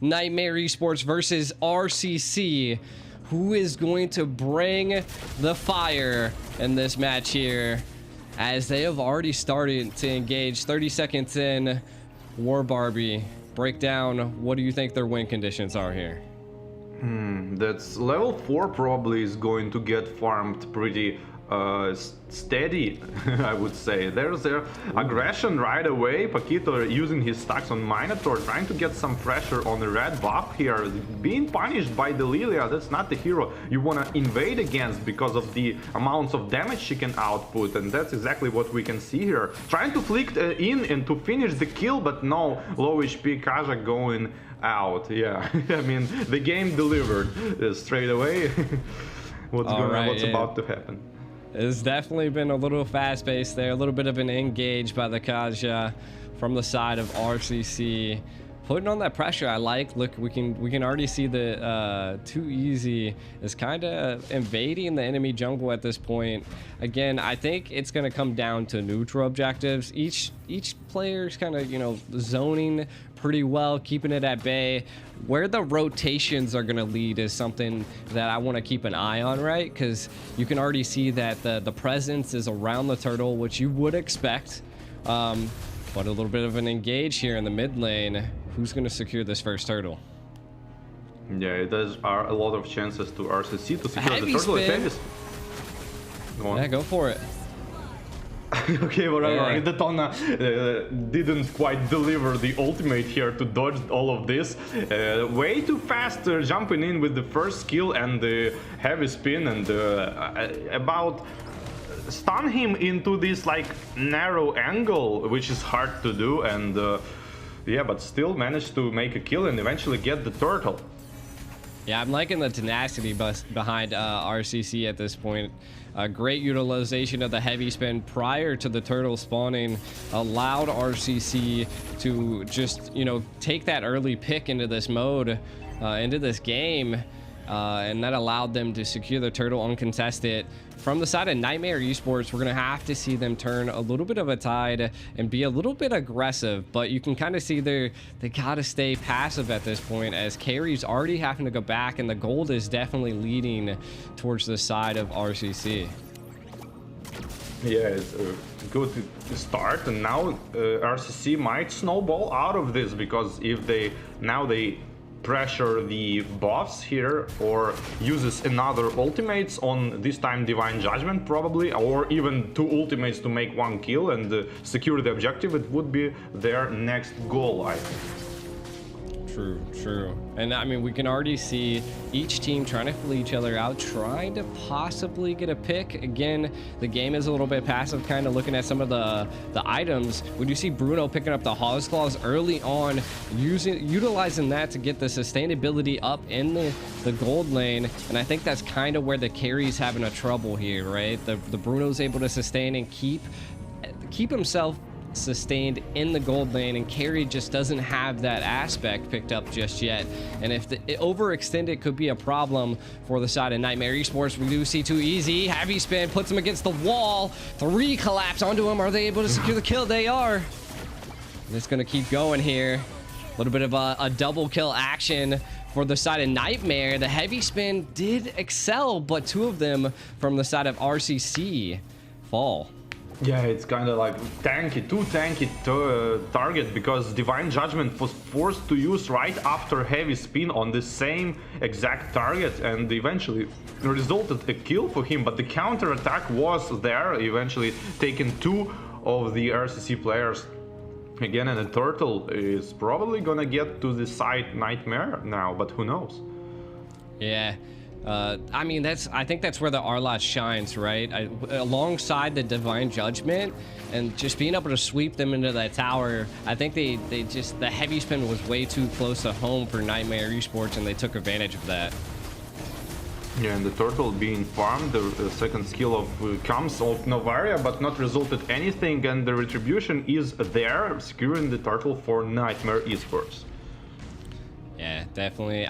Nightmare Esports versus RCC. Who is going to bring the fire in this match here, as they have already started to engage? 30 seconds in. War Barbie, break down, what do you think their win conditions are here? That's level 4 probably is going to get farmed pretty steady, I would say. There's their aggression right away. Paquito using his stacks on Minotaur, trying to get some pressure on the red buff here. Being punished by the Lilia, that's not the hero you want to invade against because of the amounts of damage she can output, and that's exactly what we can see here. Trying to flick in and to finish the kill, but no, low HP Kaja going out. Yeah, I mean, the game delivered straight away. What's about to happen? It's definitely been a little fast-paced there, a little bit of an engage by the Kaja from the side of RCC, putting on that pressure. I like. Look, we can already see the Too Easy is kind of invading the enemy jungle at this point. Again, I think it's going to come down to neutral objectives. Each player's kind of, you know, zoning pretty well, keeping it at bay. Where the rotations are going to lead is something that I want to keep an eye on, right? Because you can already see that the presence is around the turtle, which you would expect. But a little bit of an engage here in the mid lane. Who's going to secure this first turtle? Yeah, there's a lot of chances to RCC to secure the turtle. Spin. Go on. Yeah, go for it. Okay, whatever. Yeah. Detona didn't quite deliver the ultimate here to dodge all of this. Way too fast jumping in with the first skill and the heavy spin, and about stun him into this like narrow angle, which is hard to do, and yeah, but still managed to make a kill and eventually get the turtle. Yeah, I'm liking the tenacity behind RCC at this point. Great utilization of the heavy spin prior to the turtle spawning allowed RCC to just, you know, take that early pick into this mode, into this game, and that allowed them to secure the turtle uncontested. From the side of Nightmare Esports, we're going to have to see them turn a little bit of a tide and be a little bit aggressive, but you can kind of see they got to stay passive at this point, as carry's already having to go back, and the gold is definitely leading towards the side of RCC. Yeah, it's a good start, and now RCC might snowball out of this, because if they pressure the buffs here or uses another ultimates on this time Divine Judgment probably, or even 2 ultimates to make 1 kill and secure the objective, it would be their next goal, I think. True. And I mean, we can already see each team trying to flee each other out, trying to possibly get a pick. Again, the game is a little bit passive, kind of looking at some of the items. We do see Bruno picking up the Hawes Claws early on, utilizing that to get the sustainability up in the gold lane, and I think that's kind of where the carry's having a trouble here, right? The Bruno's able to sustain and keep himself sustained in the gold lane, and carry just doesn't have that aspect picked up just yet. And if it overextended, could be a problem for the side of Nightmare Esports. We do see Too Easy, heavy spin, puts him against the wall, 3 collapse onto him. Are they able to secure the kill? They are. And it's gonna keep going here. A little bit of a double kill action for the side of Nightmare. The heavy spin did excel, but 2 of them from the side of RCC fall. Yeah, it's kind of like too tanky target, because Divine Judgment was forced to use right after heavy spin on the same exact target, and eventually resulted a kill for him, but the counter attack was there, eventually taking 2 of the RCC players again, and the turtle is probably gonna get to the side Nightmare now, but who knows? Yeah. I mean, I think that's where the Arlot shines, right? Alongside the Divine Judgment and just being able to sweep them into that tower. I think they just, the heavy spin was way too close to home for Nightmare Esports, and they took advantage of that. Yeah, and the turtle being farmed, the second skill comes of Novaria, but not resulted anything, and the retribution is there, securing the turtle for Nightmare Esports. Yeah, definitely.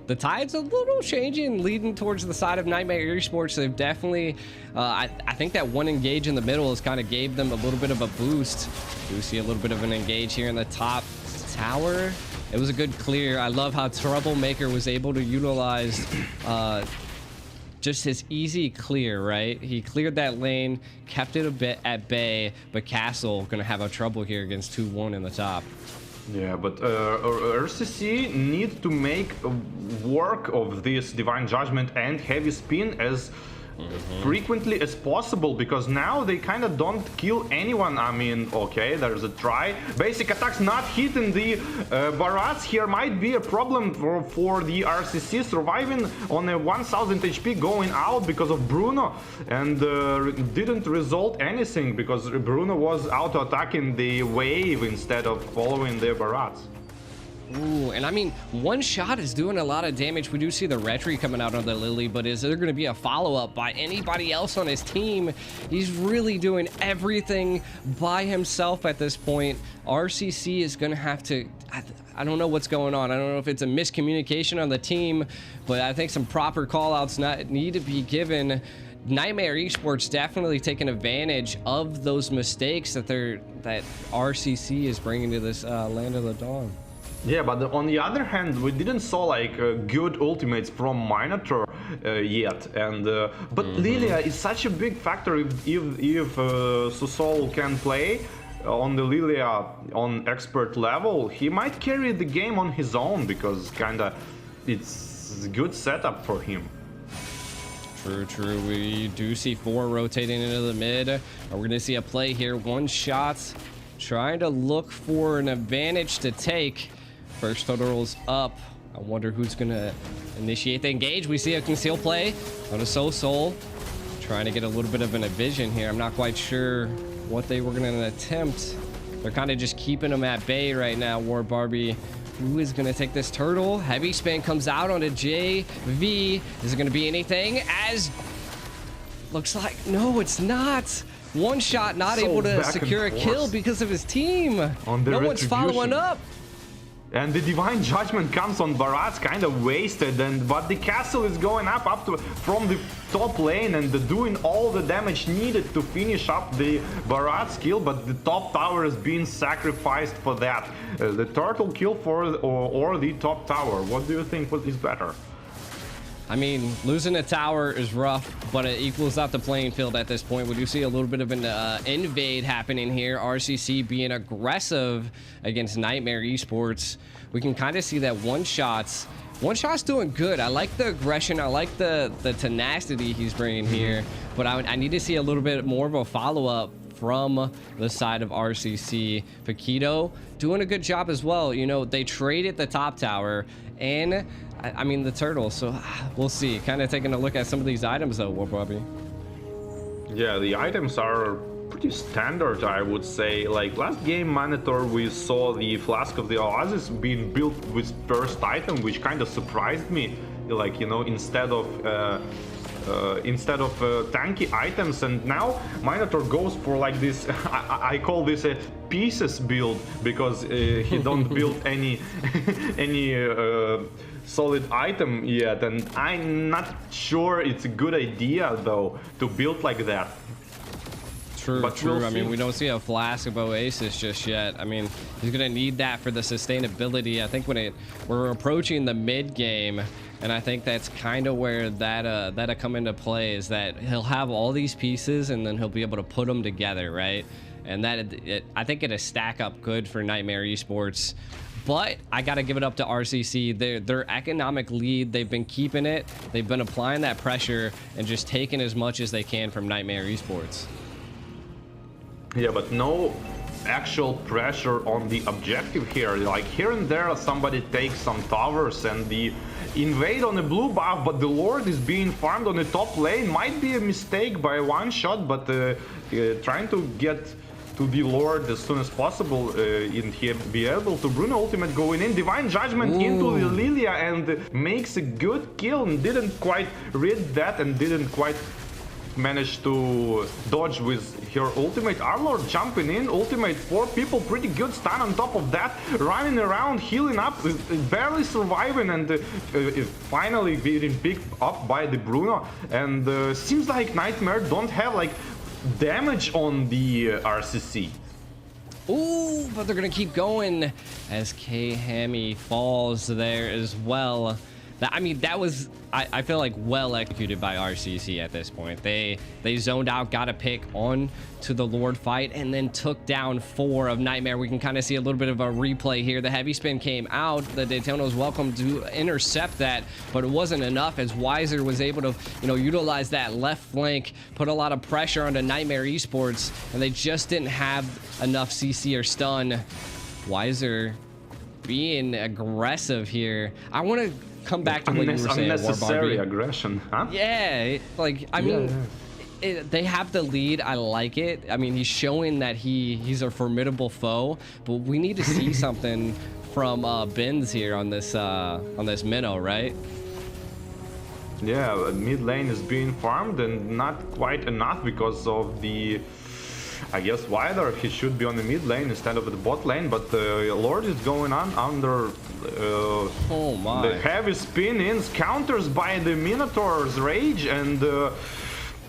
The tide's a little changing, leading towards the side of Nightmare Esports. They've definitely, I think that 1 engage in the middle has kind of gave them a little bit of a boost. We see a little bit of an engage here in the top tower. It was a good clear. I love how Troublemaker was able to utilize just his easy clear, right? He cleared that lane, kept it a bit at bay, but Castle gonna have a trouble here against 2-1 in the top. Yeah, but RCC need to make work of this Divine Judgment and Heavy Spin as frequently as possible, because now they kind of don't kill anyone. I mean, okay, there's a try. Basic attacks not hitting the Barats here might be a problem for the RCC surviving on a 1000 HP going out because of Bruno, and didn't result anything because Bruno was auto-attacking the wave instead of following the Barats. Ooh, and I mean, one shot is doing a lot of damage. We do see the Retry coming out on the Lily, but is there going to be a follow-up by anybody else on his team? He's really doing everything by himself at this point. RCC is going to have to... I don't know what's going on. I don't know if it's a miscommunication on the team, but I think some proper call-outs need to be given. Niightmare Esports definitely taking advantage of those mistakes that RCC is bringing to this Land of the Dawn. Yeah, but on the other hand, we didn't saw like good ultimates from Minotaur yet, and but Lilia is such a big factor. If Susol can play on the Lilia on expert level, he might carry the game on his own, because kinda it's a good setup for him. True. We do see 4 rotating into the mid. We're gonna see a play here. One shot, trying to look for an advantage to take. First total's up. I wonder who's gonna initiate the engage. We see a conceal play on a Soul. Trying to get a little bit of an vision here. I'm not quite sure what they were gonna attempt. They're kind of just keeping them at bay right now. War Barbie. Who is gonna take this turtle? Heavy spin comes out onto JV. Is it gonna be anything? As looks like no, it's not. One shot, not able to secure a kill because of his team. No one's following up. And the Divine Judgment comes on Barats, kind of wasted, but the castle is going up from the top lane and doing all the damage needed to finish up the Barats kill, but the top tower is being sacrificed for that. The turtle kill or the top tower. What do you think is better? I mean, losing a tower is rough, but it equals out the playing field at this point. We do see a little bit of an invade happening here. RCC being aggressive against Niightmare Esports. We can kind of see that one shot's doing good. I like the aggression. I like the tenacity he's bringing here, but I need to see a little bit more of a follow-up from the side of RCC. Paquito doing a good job as well. You know, they traded the top tower and I mean the turtle, so we'll see. Kind of taking a look at some of these items though, War Bobby. Yeah, the items are pretty standard, I would say. Like last game Minotaur, we saw the Flask of the Oasis being built with first item, which kind of surprised me. Like, you know, instead of tanky items, and now Minotaur goes for like this I call this a pieces build, because he don't build any solid item yet, and I'm not sure it's a good idea though to build like that. True. We'll I mean, we don't see a Flask of Oasis just yet. I mean, he's gonna need that for the sustainability. I think we're approaching the mid game, and I think that's kind of where that'll come into play, is that he'll have all these pieces and then he'll be able to put them together, right? And I think it'll stack up good for Niightmare Esports. But I got to give it up to RCC. Their economic lead, they've been keeping it. They've been applying that pressure and just taking as much as they can from Niightmare Esports. Yeah, but no actual pressure on the objective here. Like here and there somebody takes some towers and the invade on the blue buff, but the Lord is being farmed on the top lane. Might be a mistake by one shot, but trying to get to the Lord as soon as possible and he be able to Bruno ultimate going in, Divine Judgment into the Lilia, and makes a good kill, and didn't quite read that and didn't quite manage to dodge with her ultimate. Arlord jumping in, ultimate 4 people, pretty good stun on top of that, running around, healing up, barely surviving, and finally being picked up by the Bruno. And seems like Niightmare don't have like damage on the RCC. Ooh, but they're gonna keep going as K Hammy falls there as well. I mean, that was, I feel like, well executed by RCC at this point. They zoned out, got a pick on to the Lord fight, and then took down 4 of Niightmare. We can kind of see a little bit of a replay here. The heavy spin came out. The Daytona was welcome to intercept that, but it wasn't enough as Weiser was able to, you know, utilize that left flank, put a lot of pressure onto Niightmare Esports, and they just didn't have enough CC or stun. Weiser being aggressive here. I want to come back to what you were saying, unnecessary aggression, huh? Yeah, like, I mean, they have the lead. I like it. I mean, he's showing that he's a formidable foe, but we need to see something from Benz here on this minnow, right? Yeah, mid lane is being farmed and not quite enough because of the, I guess, wider. He should be on the mid lane instead of the bot lane, but Lord is going on under oh my. The heavy spin-ins, counters by the Minotaur's rage, and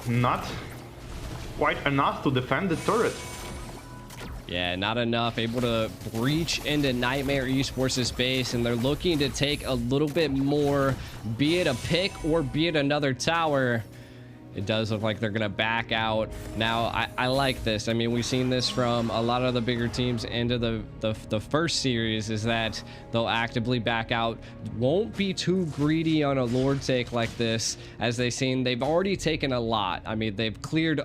not quite enough to defend the turret. Yeah, not enough. Able to breach into Niightmare Esports' base, and they're looking to take a little bit more, be it a pick or be it another tower. It does look like they're going to back out. Now, I like this. I mean, we've seen this from a lot of the bigger teams into the first series, is that they'll actively back out. Won't be too greedy on a Lord take like this, as they've already taken a lot. I mean, they've cleared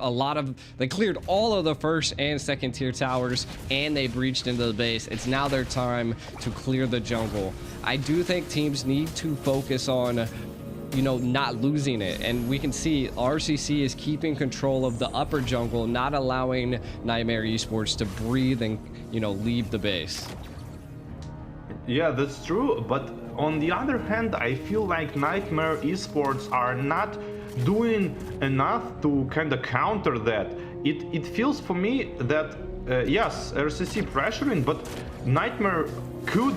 they cleared all of the first and second tier towers, and they breached into the base. It's now their time to clear the jungle. I do think teams need to focus on, you know, not losing it, and we can see RCC is keeping control of the upper jungle, not allowing Niightmare Esports to breathe and, you know, leave the base. Yeah, that's true, but on the other hand, I feel like Niightmare Esports are not doing enough to kind of counter that. It feels for me that yes, RCC pressuring, but Niightmare could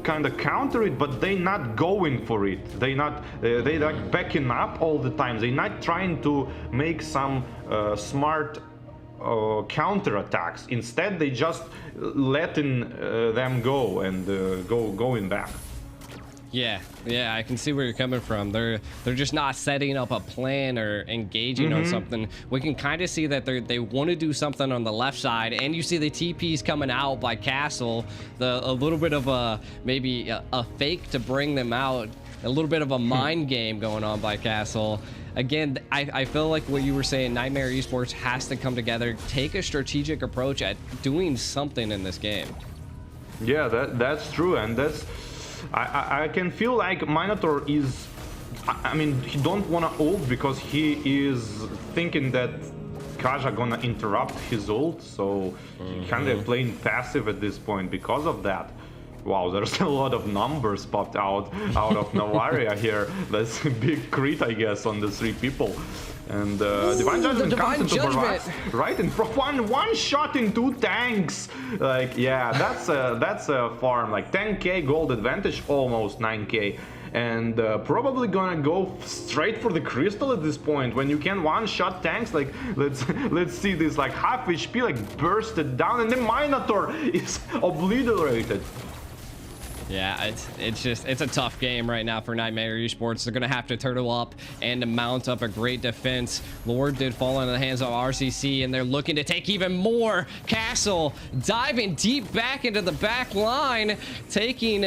kind of counter it, but they not going for it. They like backing up all the time. They not trying to make some smart counter attacks. Instead, they just letting them go and going back. Yeah, I can see where you're coming from. They're just not setting up a plan or engaging on something. We can kind of see that they want to do something on the left side, and you see the TPs coming out by Castle. A little bit of maybe a fake to bring them out. A little bit of a mind game going on by Castle. Again, I feel like what you were saying, Niightmare Esports has to come together, take a strategic approach at doing something in this game. Yeah, that's true, and that's. I can feel like Minotaur is, I mean, he don't want to ult because he is thinking that Kaja gonna interrupt his ult, so he kind of playing passive at this point because of that. Wow, there's a lot of numbers popped out of Navaria here. That's a big crit, I guess, on the 3 people. And Divine Judgment comes into Barrage, right in front. One shot in 2 tanks. Like, yeah, that's a farm. Like 10k gold advantage, almost 9k. And probably gonna go straight for the crystal at this point. When you can one-shot tanks, like let's see this, like half HP like bursted down, and the Minotaur is obliterated. Yeah, it's a tough game right now for Niightmare Esports. They're gonna have to turtle up and mount up a great defense. Lord did fall into the hands of RCC, and they're looking to take even more. Castle diving deep back into the back line, taking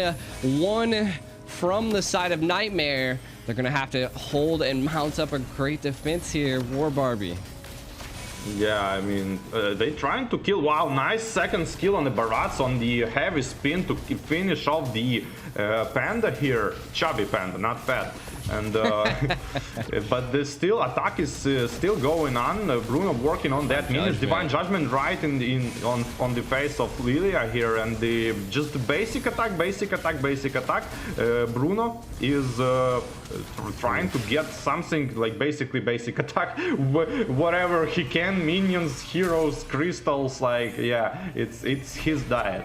one from the side of Niightmare. They're gonna have to hold and mount up a great defense here. War Barbie. Yeah, I mean, they trying to kill. Wow, nice second skill on the Barats on the heavy spin to finish off the Panda here. Chubby Panda, not fat. And but the still attack is still going on. Bruno working on that. Means Divine Judgment right on the face of Lilia here, and the just basic attack. Bruno is trying to get something like basically basic attack, whatever he can. Minions, heroes, crystals. Like, yeah, it's his diet.